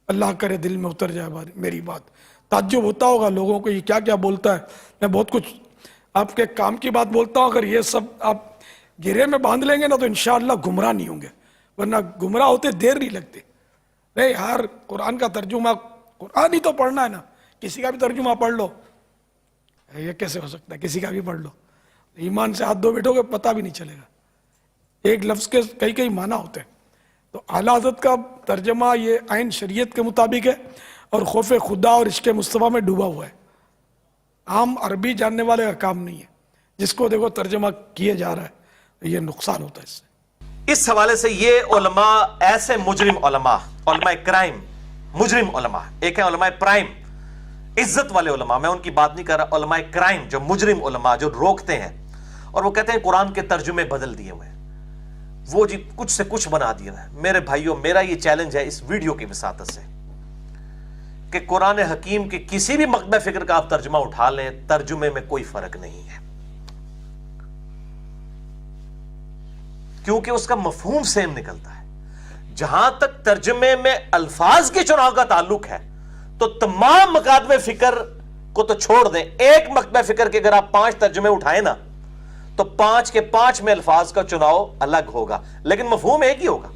اللہ کرے دل میں اتر جائے میری بات. تعجب ہوتا ہوگا لوگوں کو یہ کیا کیا بولتا ہے. میں بہت کچھ آپ کے کام کی بات بولتا ہوں. اگر یہ سب آپ گرے میں باندھ لیں گے نا تو انشاءاللہ گمراہ نہیں ہوں گے, ورنہ گمراہ ہوتے دیر نہیں لگتی. نہیں یار, قرآن کا ترجمہ, قرآن ہی تو پڑھنا ہے نا, کسی کا بھی ترجمہ پڑھ لو. یہ کیسے ہو سکتا ہے؟ کسی کا بھی پڑھ لو, ایمان سے ہاتھ دھو بیٹھو گے پتہ بھی نہیں چلے گا. ایک لفظ کے کئی کئی معنی ہوتے ہیں. تو اعلیٰ حضرت کا ترجمہ یہ عین شریعت کے مطابق ہے اور خوف خدا اور عشق مصطفیٰ میں ڈوبا ہوا ہے. عام عربی جاننے والے کا کام نہیں ہے. جس کو دیکھو ترجمہ کیے جا رہا ہے, یہ نقصان ہوتا ہے اس سے. اس حوالے سے یہ علماء ایسے مجرم علماء, علماء کرائم, مجرم علماء, ایک ہے علماء پرائم, عزت والے علماء, میں ان کی بات نہیں کر رہا, علماء کرائم جو مجرم علماء جو روکتے ہیں اور وہ کہتے ہیں قرآن کے ترجمے بدل دیے ہوئے ہیں, وہ جی کچھ سے کچھ بنا دیا ہے. میرے بھائیوں, میرا یہ چیلنج ہے اس ویڈیو کی وساطت سے کہ قرآن حکیم کے کسی بھی مکتبہ فکر کا آپ ترجمہ اٹھا لیں, ترجمے میں کوئی فرق نہیں ہے, کیونکہ اس کا مفہوم سیم نکلتا ہے. جہاں تک ترجمے میں الفاظ کے چناؤ کا تعلق ہے تو تمام مکاتب فکر کو تو چھوڑ دیں. ایک مکتبہ فکر کے اگر آپ 5 ترجمے اٹھائیں نا تو 5 کے 5 میں الفاظ کا چناؤ الگ ہوگا, لیکن مفہوم ایک ہی ہوگا.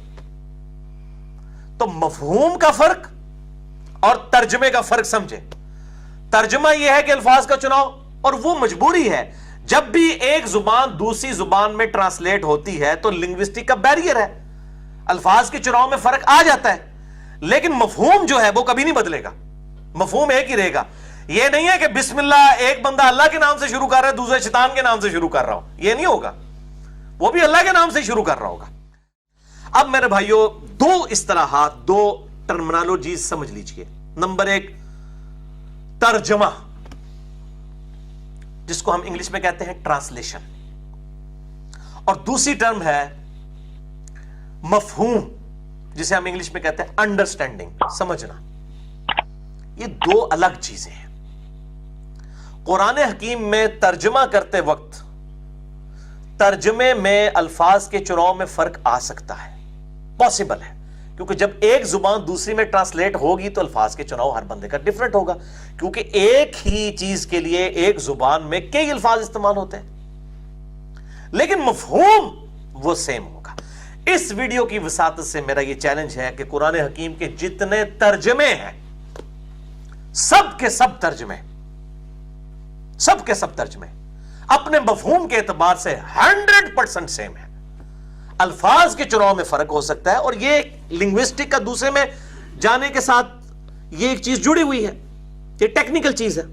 تو مفہوم کا فرق اور ترجمے کا فرق سمجھے. ترجمہ یہ ہے کہ الفاظ کا چناؤ, اور وہ مجبوری ہے. جب بھی ایک زبان دوسری زبان میں ٹرانسلیٹ ہوتی ہے تو لنگوسٹک کا بیریئر ہے, الفاظ کے چناؤ میں فرق آ جاتا ہے, لیکن مفہوم جو ہے وہ کبھی نہیں بدلے گا, مفہوم ایک ہی رہے گا. یہ نہیں ہے کہ بسم اللہ ایک بندہ اللہ کے نام سے شروع کر رہا ہے, دوسرے شیطان کے نام سے شروع کر رہا ہو, یہ نہیں ہوگا, وہ بھی اللہ کے نام سے شروع کر رہا ہوگا. اب میرے بھائیوں, 2 اصطلاحات, 2 ٹرمنالوجیز سمجھ لیجئے. نمبر 1 ترجمہ, جس کو ہم انگلش میں کہتے ہیں ٹرانسلیشن, اور دوسری ٹرم ہے مفہوم, جسے ہم انگلش میں کہتے ہیں انڈرسٹینڈنگ, سمجھنا. یہ 2 الگ چیزیں ہیں. قرآن حکیم میں ترجمہ کرتے وقت ترجمے میں الفاظ کے چناؤ میں فرق آ سکتا ہے, پاسبل ہے, کیونکہ جب ایک زبان دوسری میں ٹرانسلیٹ ہوگی تو الفاظ کے چناؤ ہر بندے کا ڈیفرنٹ ہوگا, کیونکہ ایک ہی چیز کے لیے ایک زبان میں کئی الفاظ استعمال ہوتے ہیں, لیکن مفہوم وہ سیم ہوگا. اس ویڈیو کی وساطت سے میرا یہ چیلنج ہے کہ قرآن حکیم کے جتنے ترجمے ہیں, سب کے سب ترجمے اپنے مفہوم کے اعتبار سے 100% سیم ہے. الفاظ کے چناؤ میں فرق ہو سکتا ہے, اور یہ لنگوسٹک کا دوسرے میں جانے کے ساتھ یہ ایک چیز جڑی ہوئی ہے, یہ ٹیکنیکل چیز ہے.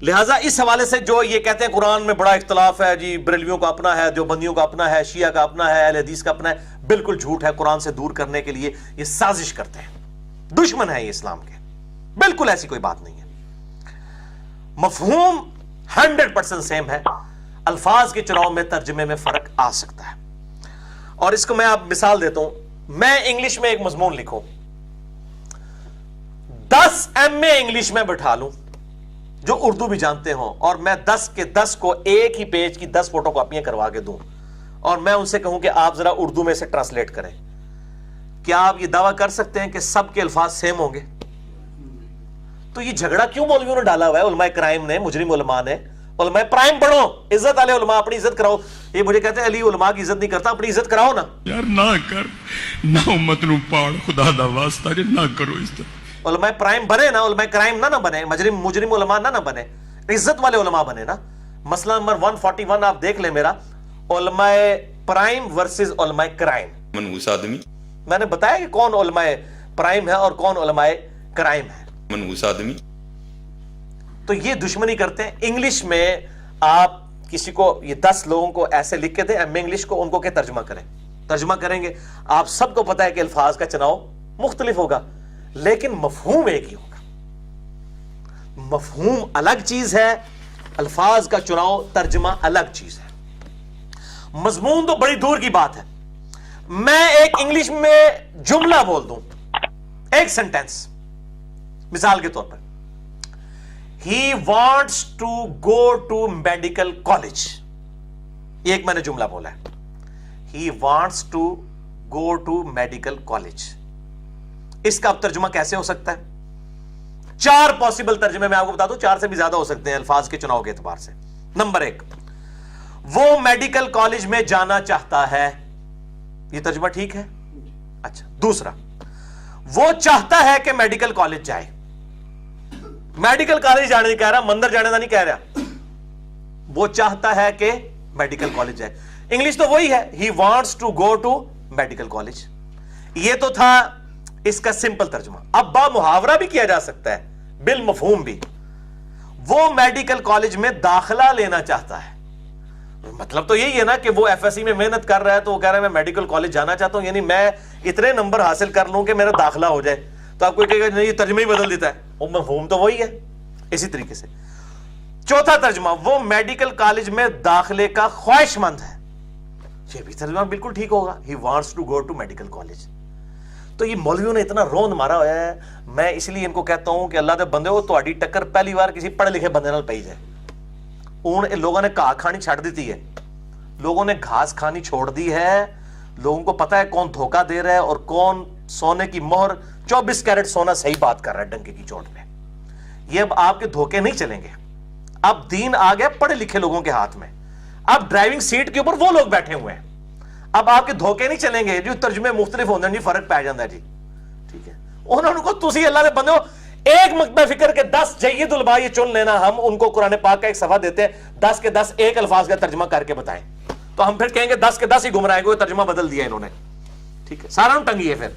لہٰذا اس حوالے سے جو یہ کہتے ہیں قرآن میں بڑا اختلاف ہے جی, بریلویوں کا اپنا ہے, دیوبندیوں کا اپنا ہے, شیعہ کا اپنا ہے, اہل حدیث کا اپنا ہے, بالکل جھوٹ ہے. قرآن سے دور کرنے کے لیے یہ سازش کرتے ہیں, دشمن ہے یہ اسلام کے. بالکل ایسی کوئی بات نہیں ہے. مفہوم 100% سیم ہے, الفاظ کے چناؤ میں ترجمے میں فرق آ سکتا ہے. اور اس کو میں آپ مثال دیتا ہوں. میں انگلش میں ایک مضمون لکھوں, 10 MA انگلش میں بٹھا لوں جو اردو بھی جانتے ہوں, اور میں 10 کے 10 کو ایک ہی پیج کی 10 فوٹو کاپیاں کروا کے دوں, اور میں ان سے کہوں کہ آپ ذرا اردو میں سے ٹرانسلیٹ کریں, کیا آپ یہ دعویٰ کر سکتے ہیں کہ سب کے الفاظ سیم ہوں گے؟ تو یہ جھگڑا کیوں مولویوں نے ڈالا ہوا ہے, علماء کرائم نے, مجرم علماء نے؟ علماء پرائم پڑھو, عزت والے علماء, اپنی عزت کراؤ. یہ مجھے کہتے ہیں علی علماء کی عزت نہیں کرتا, اپنی عزت کراؤ نا یار. نہ کر, نہ امت نو پاڑ, خدا دا واسطہ جے نہ کرو عزت. علماء پرائم بنے نا, علماء کرائم نہ بنے, مجرم علماء نہ بنے, عزت والے علماء بنے نا. مسئلہ نمبر 141 آپ دیکھ لیں میرا, علماء پرائم ورسز علماء کرائم. منحوس آدمی, میں نے بتایا کہ کون علماء پرائم ہے اور کون علماء کرائم ہے. منحوس آدمی. تو یہ دشمنی کرتے ہیں. انگلش میں آپ کسی کو یہ 10 لوگوں کو ایسے لکھ کے دیں ایم اے انگلش کو, ان کو کہ ترجمہ کریں, ترجمہ کریں گے, آپ سب کو پتا ہے کہ الفاظ کا چناؤ مختلف ہوگا, لیکن مفہوم ایک ہی ہوگا. مفہوم الگ چیز ہے, الفاظ کا چناؤ ترجمہ الگ چیز ہے. مضمون تو بڑی دور کی بات ہے. میں ایک انگلش میں جملہ بول دوں, ایک سینٹینس, مثال کے طور پر, he wants to go to medical college, یہ ایک میں نے جملہ بولا ہے, he wants to go to medical college. اس کا اب ترجمہ کیسے ہو سکتا ہے؟ 4 پاسبل ترجمے میں آپ کو بتا دوں، 4 سے بھی زیادہ ہو سکتے ہیں الفاظ کے چناؤ کے اعتبار سے. نمبر 1، وہ میڈیکل کالج میں جانا چاہتا ہے. یہ ترجمہ ٹھیک ہے؟ اچھا. دوسرا، وہ چاہتا ہے کہ میڈیکل کالج جائے. میڈیکل کالج جانے نہیں کہہ رہا، مندر جانے کا نہیں کہہ رہا، وہ چاہتا ہے کہ میڈیکل کالج جائے. انگلش تو وہی ہے، he wants to go to medical college. یہ تو تھا اس کا سمپل ترجمہ. اب با محاورہ بھی کیا جا سکتا ہے، بالمفہوم بھی. وہ میڈیکل کالج میں داخلہ لینا چاہتا ہے. مطلب تو یہی ہے نا کہ وہ ایف ایس سی میں محنت کر رہا ہے تو وہ کہہ رہا ہے میں میڈیکل کالج جانا چاہتا ہوں، یعنی میں اتنے نمبر حاصل کر لوں کہ میرا داخلہ ہو جائے. تو آپ کو کہے گا نہیں یہ ترجمہ ہی بدل دیتا ہے، وہ مفہوم تو وہی ہے. اسی طریقے سے چوتھا ترجمہ، وہ میڈیکل کالج میں داخلے کا خواہش مند ہے. یہ بھی ترجمہ بالکل ٹھیک ہوگا، he wants to go to medical college. تو یہ مولویوں نے اتنا روند مارا ہوا ہے. میں اس لیے ان کو کہتا ہوں کہ اللہ دے بندے ہو تہاڈی ٹکر پہلی بار کسی پڑھے لکھے بندے نال پئی جائے. لوگوں نے گھاس کھانی چھڑ دیتی ہے، لوگوں نے گھاس کھانی چھوڑ دی ہے. لوگوں کو پتا ہے کون دھوکہ دے رہا ہے اور کون سونے کی مہر 24 کیرٹ سونا صحیح بات کر رہا ہے ڈنکے کی چوٹ پہ. یہ اب آپ کے دھوکے نہیں چلیں گے. اب دین آ گیا پڑھے لکھے لوگوں کے ہاتھ میں. اب ڈرائیونگ سیٹ کے اوپر وہ لوگ بیٹھے ہوئے ہیں. اب آپ کے دھوکے نہیں چلیں گے. جو ترجمے مختلف ہوتے ہیں جی فرق پہ جاتا ہے جی. ٹھیک ہے، انہوں کو تسی اللہ دے بندے ہو ایک مکتبہ فکر کے 10 جید علماء یہ چن لینا. ہم ان کو قرآن پاک کا ایک صفحہ دیتے ہیں، 10 کے 10 ایک الفاظ کا ترجمہ کر کے بتائیں، تو ہم پھر کہیں گے 10 کے 10 ہی گمراہ کو ترجمہ بدل دیا انہوں نے. ٹھیک ہے، سارا ٹنگی ہے پھر.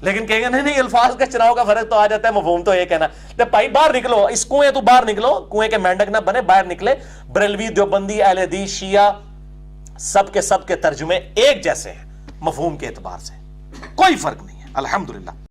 لیکن کہیں گے نہیں الفاظ کا چناؤ کا فرق تو آ جاتا ہے، مفہوم تو ایک ہے نا. بھائی باہر نکلو اس کنویں، تو باہر نکلو، کنویں کے مینڈک نہ بنے، باہر نکلے. بریلوی، دیوبندی، اہل حدیث، شیعہ، سب کے ترجمے ایک جیسے ہیں مفہوم کے اعتبار سے، کوئی فرق نہیں ہے الحمدللہ.